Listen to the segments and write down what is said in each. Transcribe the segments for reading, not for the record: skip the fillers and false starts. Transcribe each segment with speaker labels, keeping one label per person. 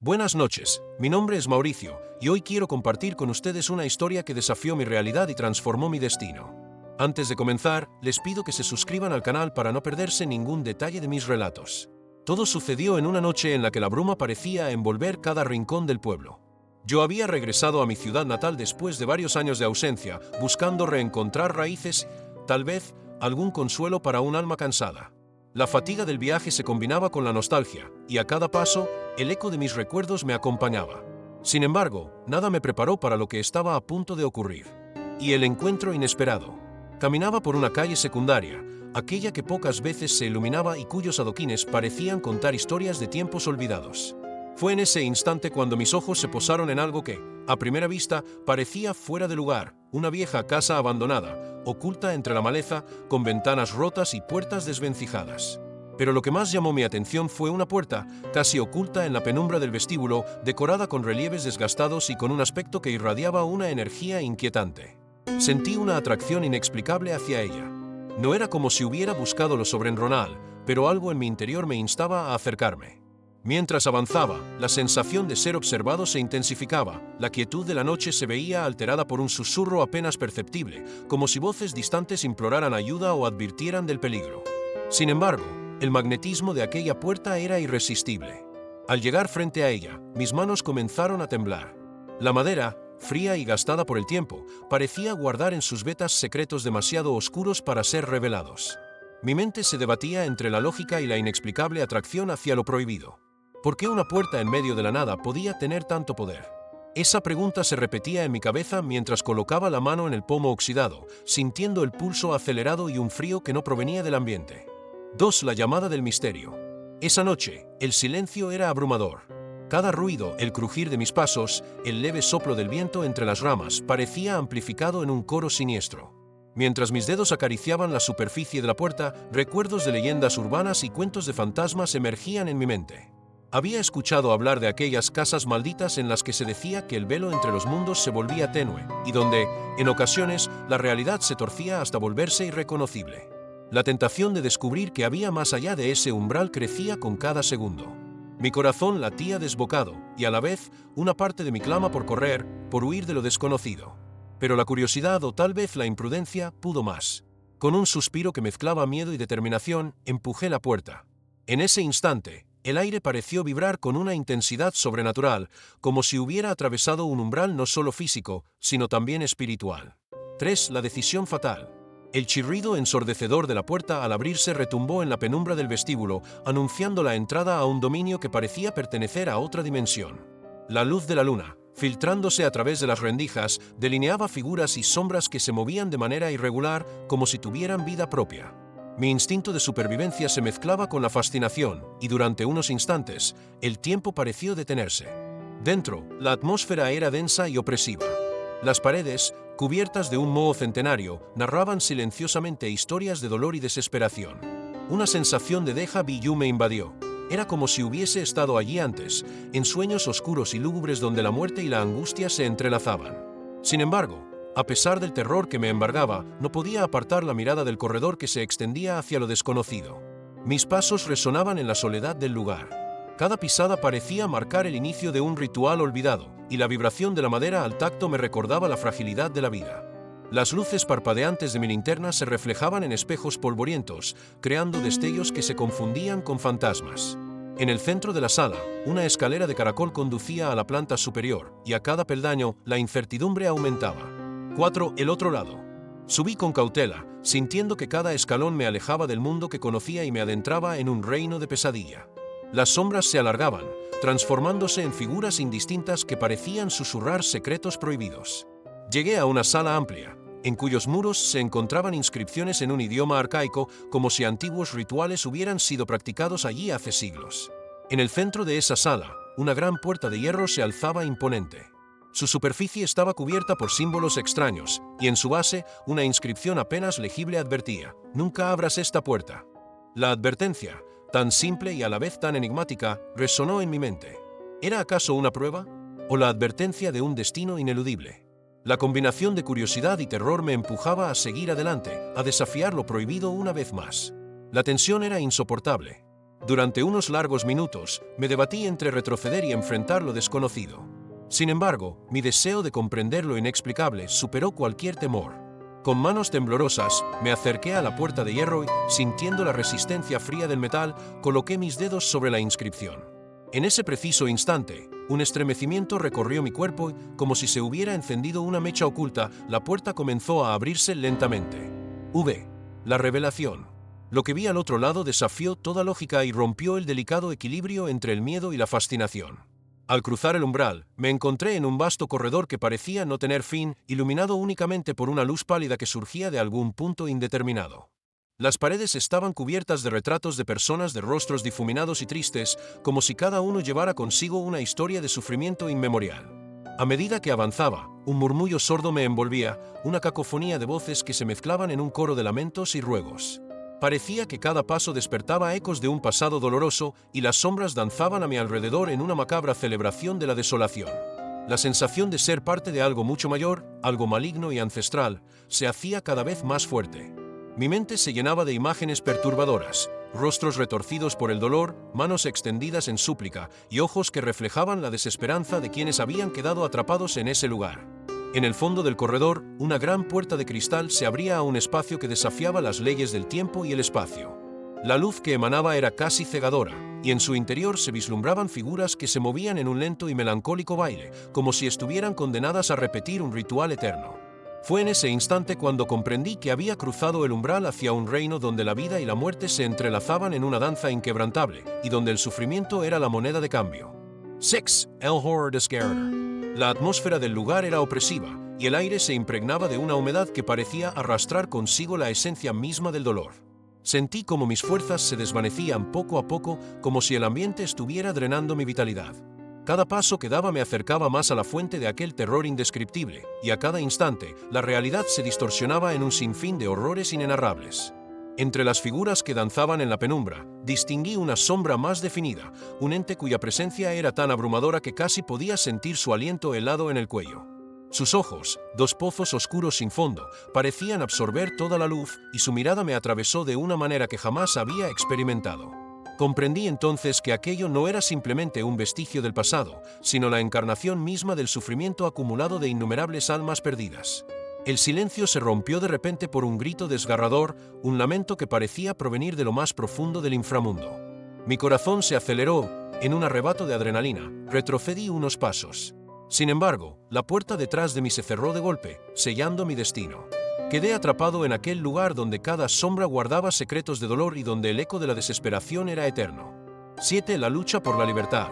Speaker 1: Buenas noches, mi nombre es Mauricio, y hoy quiero compartir con ustedes una historia que desafió mi realidad y transformó mi destino. Antes de comenzar, les pido que se suscriban al canal para no perderse ningún detalle de mis relatos. Todo sucedió en una noche en la que la bruma parecía envolver cada rincón del pueblo. Yo había regresado a mi ciudad natal después de varios años de ausencia, buscando reencontrar raíces, tal vez algún consuelo para un alma cansada. La fatiga del viaje se combinaba con la nostalgia, y a cada paso, el eco de mis recuerdos me acompañaba. Sin embargo, nada me preparó para lo que estaba a punto de ocurrir. Y el encuentro inesperado. Caminaba por una calle secundaria, aquella que pocas veces se iluminaba y cuyos adoquines parecían contar historias de tiempos olvidados. Fue en ese instante cuando mis ojos se posaron en algo que, a primera vista, parecía fuera de lugar, una vieja casa abandonada, oculta entre la maleza, con ventanas rotas y puertas desvencijadas. Pero lo que más llamó mi atención fue una puerta, casi oculta en la penumbra del vestíbulo, decorada con relieves desgastados y con un aspecto que irradiaba una energía inquietante. Sentí una atracción inexplicable hacia ella. No era como si hubiera buscado lo sobrenatural, pero algo en mi interior me instaba a acercarme. Mientras avanzaba, la sensación de ser observado se intensificaba, la quietud de la noche se veía alterada por un susurro apenas perceptible, como si voces distantes imploraran ayuda o advirtieran del peligro. Sin embargo, el magnetismo de aquella puerta era irresistible. Al llegar frente a ella, mis manos comenzaron a temblar. La madera, fría y gastada por el tiempo, parecía guardar en sus vetas secretos demasiado oscuros para ser revelados. Mi mente se debatía entre la lógica y la inexplicable atracción hacia lo prohibido. ¿Por qué una puerta en medio de la nada podía tener tanto poder? Esa pregunta se repetía en mi cabeza mientras colocaba la mano en el pomo oxidado, sintiendo el pulso acelerado y un frío que no provenía del ambiente. 2. La llamada del misterio. Esa noche, el silencio era abrumador. Cada ruido, el crujir de mis pasos, el leve soplo del viento entre las ramas, parecía amplificado en un coro siniestro. Mientras mis dedos acariciaban la superficie de la puerta, recuerdos de leyendas urbanas y cuentos de fantasmas emergían en mi mente. Había escuchado hablar de aquellas casas malditas en las que se decía que el velo entre los mundos se volvía tenue, y donde, en ocasiones, la realidad se torcía hasta volverse irreconocible. La tentación de descubrir que había más allá de ese umbral crecía con cada segundo. Mi corazón latía desbocado, y a la vez, una parte de mí clama por correr, por huir de lo desconocido. Pero la curiosidad o tal vez la imprudencia pudo más. Con un suspiro que mezclaba miedo y determinación, empujé la puerta. En ese instante, el aire pareció vibrar con una intensidad sobrenatural, como si hubiera atravesado un umbral no solo físico, sino también espiritual. 3. La decisión fatal. El chirrido ensordecedor de la puerta al abrirse retumbó en la penumbra del vestíbulo, anunciando la entrada a un dominio que parecía pertenecer a otra dimensión. La luz de la luna, filtrándose a través de las rendijas, delineaba figuras y sombras que se movían de manera irregular, como si tuvieran vida propia. Mi instinto de supervivencia se mezclaba con la fascinación, y durante unos instantes, el tiempo pareció detenerse. Dentro, la atmósfera era densa y opresiva. Las paredes, cubiertas de un moho centenario, narraban silenciosamente historias de dolor y desesperación. Una sensación de déjà vu me invadió. Era como si hubiese estado allí antes, en sueños oscuros y lúgubres donde la muerte y la angustia se entrelazaban. Sin embargo, a pesar del terror que me embargaba, no podía apartar la mirada del corredor que se extendía hacia lo desconocido. Mis pasos resonaban en la soledad del lugar. Cada pisada parecía marcar el inicio de un ritual olvidado, y la vibración de la madera al tacto me recordaba la fragilidad de la vida. Las luces parpadeantes de mi linterna se reflejaban en espejos polvorientos, creando destellos que se confundían con fantasmas. En el centro de la sala, una escalera de caracol conducía a la planta superior, y a cada peldaño, la incertidumbre aumentaba. 4. El otro lado. Subí con cautela, sintiendo que cada escalón me alejaba del mundo que conocía y me adentraba en un reino de pesadilla. Las sombras se alargaban, transformándose en figuras indistintas que parecían susurrar secretos prohibidos. Llegué a una sala amplia, en cuyos muros se encontraban inscripciones en un idioma arcaico, como si antiguos rituales hubieran sido practicados allí hace siglos. En el centro de esa sala, una gran puerta de hierro se alzaba imponente. Su superficie estaba cubierta por símbolos extraños, y en su base, una inscripción apenas legible advertía: «Nunca abras esta puerta». La advertencia, tan simple y a la vez tan enigmática, resonó en mi mente. ¿Era acaso una prueba? ¿O la advertencia de un destino ineludible? La combinación de curiosidad y terror me empujaba a seguir adelante, a desafiar lo prohibido una vez más. La tensión era insoportable. Durante unos largos minutos, me debatí entre retroceder y enfrentar lo desconocido. Sin embargo, mi deseo de comprender lo inexplicable superó cualquier temor. Con manos temblorosas, me acerqué a la puerta de hierro y, sintiendo la resistencia fría del metal, coloqué mis dedos sobre la inscripción. En ese preciso instante, un estremecimiento recorrió mi cuerpo y, como si se hubiera encendido una mecha oculta, la puerta comenzó a abrirse lentamente. La revelación. Lo que vi al otro lado desafió toda lógica y rompió el delicado equilibrio entre el miedo y la fascinación. Al cruzar el umbral, me encontré en un vasto corredor que parecía no tener fin, iluminado únicamente por una luz pálida que surgía de algún punto indeterminado. Las paredes estaban cubiertas de retratos de personas de rostros difuminados y tristes, como si cada uno llevara consigo una historia de sufrimiento inmemorial. A medida que avanzaba, un murmullo sordo me envolvía, una cacofonía de voces que se mezclaban en un coro de lamentos y ruegos. Parecía que cada paso despertaba ecos de un pasado doloroso y las sombras danzaban a mi alrededor en una macabra celebración de la desolación. La sensación de ser parte de algo mucho mayor, algo maligno y ancestral, se hacía cada vez más fuerte. Mi mente se llenaba de imágenes perturbadoras, rostros retorcidos por el dolor, manos extendidas en súplica y ojos que reflejaban la desesperanza de quienes habían quedado atrapados en ese lugar. En el fondo del corredor, una gran puerta de cristal se abría a un espacio que desafiaba las leyes del tiempo y el espacio. La luz que emanaba era casi cegadora, y en su interior se vislumbraban figuras que se movían en un lento y melancólico baile, como si estuvieran condenadas a repetir un ritual eterno. Fue en ese instante cuando comprendí que había cruzado el umbral hacia un reino donde la vida y la muerte se entrelazaban en una danza inquebrantable, y donde el sufrimiento era la moneda de cambio. 6. El horror de Scared. La atmósfera del lugar era opresiva, y el aire se impregnaba de una humedad que parecía arrastrar consigo la esencia misma del dolor. Sentí como mis fuerzas se desvanecían poco a poco, como si el ambiente estuviera drenando mi vitalidad. Cada paso que daba me acercaba más a la fuente de aquel terror indescriptible, y a cada instante, la realidad se distorsionaba en un sinfín de horrores inenarrables. Entre las figuras que danzaban en la penumbra, distinguí una sombra más definida, un ente cuya presencia era tan abrumadora que casi podía sentir su aliento helado en el cuello. Sus ojos, dos pozos oscuros sin fondo, parecían absorber toda la luz y su mirada me atravesó de una manera que jamás había experimentado. Comprendí entonces que aquello no era simplemente un vestigio del pasado, sino la encarnación misma del sufrimiento acumulado de innumerables almas perdidas. El silencio se rompió de repente por un grito desgarrador, un lamento que parecía provenir de lo más profundo del inframundo. Mi corazón se aceleró, en un arrebato de adrenalina, retrocedí unos pasos. Sin embargo, la puerta detrás de mí se cerró de golpe, sellando mi destino. Quedé atrapado en aquel lugar donde cada sombra guardaba secretos de dolor y donde el eco de la desesperación era eterno. 7. La lucha por la libertad.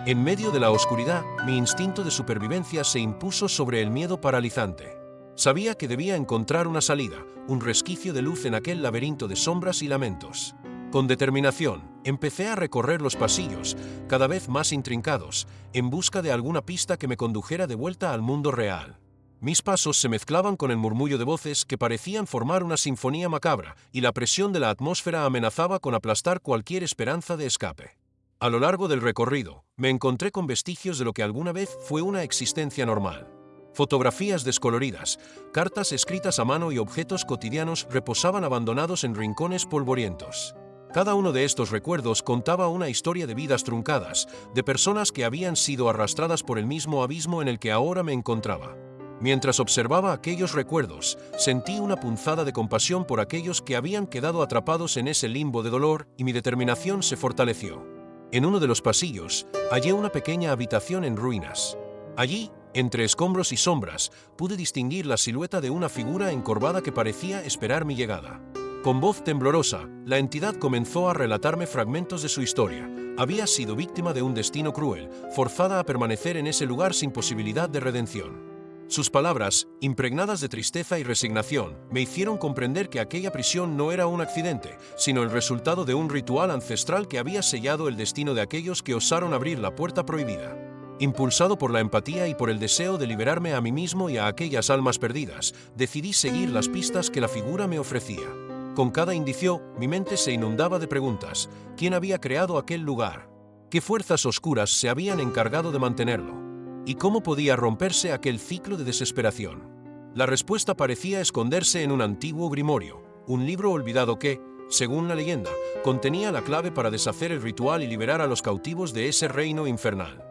Speaker 1: En medio de la oscuridad, mi instinto de supervivencia se impuso sobre el miedo paralizante. Sabía que debía encontrar una salida, un resquicio de luz en aquel laberinto de sombras y lamentos. Con determinación, empecé a recorrer los pasillos, cada vez más intrincados, en busca de alguna pista que me condujera de vuelta al mundo real. Mis pasos se mezclaban con el murmullo de voces que parecían formar una sinfonía macabra, y la presión de la atmósfera amenazaba con aplastar cualquier esperanza de escape. A lo largo del recorrido, me encontré con vestigios de lo que alguna vez fue una existencia normal. Fotografías descoloridas, cartas escritas a mano y objetos cotidianos reposaban abandonados en rincones polvorientos. Cada uno de estos recuerdos contaba una historia de vidas truncadas, de personas que habían sido arrastradas por el mismo abismo en el que ahora me encontraba. Mientras observaba aquellos recuerdos, sentí una punzada de compasión por aquellos que habían quedado atrapados en ese limbo de dolor y mi determinación se fortaleció. En uno de los pasillos, hallé una pequeña habitación en ruinas. Allí, entre escombros y sombras, pude distinguir la silueta de una figura encorvada que parecía esperar mi llegada. Con voz temblorosa, la entidad comenzó a relatarme fragmentos de su historia. Había sido víctima de un destino cruel, forzada a permanecer en ese lugar sin posibilidad de redención. Sus palabras, impregnadas de tristeza y resignación, me hicieron comprender que aquella prisión no era un accidente, sino el resultado de un ritual ancestral que había sellado el destino de aquellos que osaron abrir la puerta prohibida. Impulsado por la empatía y por el deseo de liberarme a mí mismo y a aquellas almas perdidas, decidí seguir las pistas que la figura me ofrecía. Con cada indicio, mi mente se inundaba de preguntas. ¿Quién había creado aquel lugar? ¿Qué fuerzas oscuras se habían encargado de mantenerlo? ¿Y cómo podía romperse aquel ciclo de desesperación? La respuesta parecía esconderse en un antiguo grimorio, un libro olvidado que, según la leyenda, contenía la clave para deshacer el ritual y liberar a los cautivos de ese reino infernal.